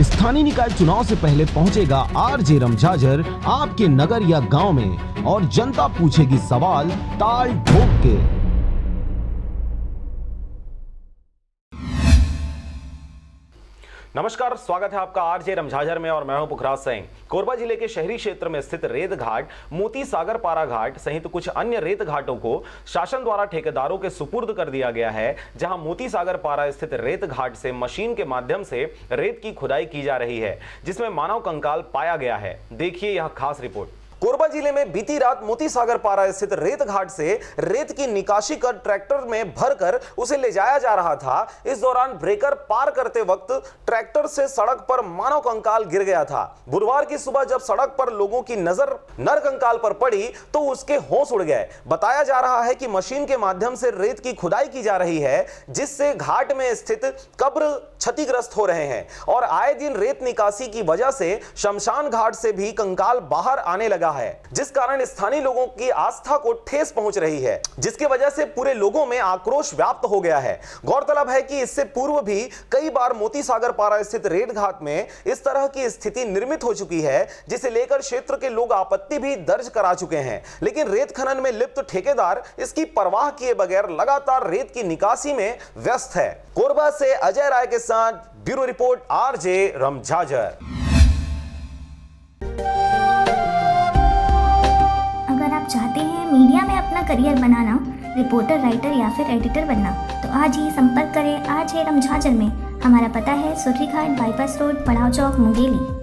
स्थानीय निकाय चुनाव से पहले पहुंचेगा आरजे रमझाझर आपके नगर या गांव में और जनता पूछेगी सवाल ताल ठोक के। नमस्कार, स्वागत है आपका आरजे रमझाझर में और मैं हूं पुखराज सिंह। कोरबा जिले के शहरी क्षेत्र में स्थित रेत घाट, मोती सागर पारा घाट सहित कुछ अन्य रेत घाटों को शासन द्वारा ठेकेदारों के सुपुर्द कर दिया गया है, जहां मोती सागर पारा स्थित रेत घाट से मशीन के माध्यम से रेत की खुदाई की जा रही है, जिसमें मानव कंकाल पाया गया है। देखिए यह खास रिपोर्ट। कोरबा जिले में बीती रात मोती सागर पारा स्थित रेत घाट से रेत की निकासी कर ट्रैक्टर में भरकर उसे ले जाया जा रहा था। इस दौरान ब्रेकर पार करते वक्त ट्रैक्टर से सड़क पर मानव कंकाल गिर गया था। बुधवार की सुबह जब सड़क पर लोगों की नजर नर कंकाल पर पड़ी तो उसके होश उड़ गए। बताया जा रहा है कि मशीन के माध्यम से रेत की खुदाई की जा रही है, जिससे घाट में स्थित कब्र क्षतिग्रस्त हो रहे हैं और आए दिन रेत निकासी की वजह से शमशान घाट से भी कंकाल बाहर आने लगा है, जिस कारण स्थानीय लोगों की आस्था को ठेस पहुंच रही है, जिसकी वजह से पूरे लोगों में आक्रोश व्याप्त हो गया है। गौरतलब है कि इससे पूर्व भी कई बार मोती सागर पारा स्थित रेत घाट में इस तरह की स्थिति निर्मित हो चुकी है, जिसे लेकर क्षेत्र के लोग आपत्ति भी दर्ज करा चुके हैं, लेकिन रेत खनन में लिप्त ठेकेदार इसकी परवाह किए बगैर लगातार रेत की निकासी में व्यस्त है। कोरबा से अजय राय के साथ ब्यूरो रिपोर्ट आरजे रमझाझर। अगर आप चाहते हैं मीडिया में अपना करियर बनाना, रिपोर्टर, राइटर या फिर एडिटर बनना, तो आज ही संपर्क करें आरजे रमझाझर में। हमारा पता है सुर्री घाट, बाईपास रोड, पड़ाव चौक, मुंगेली।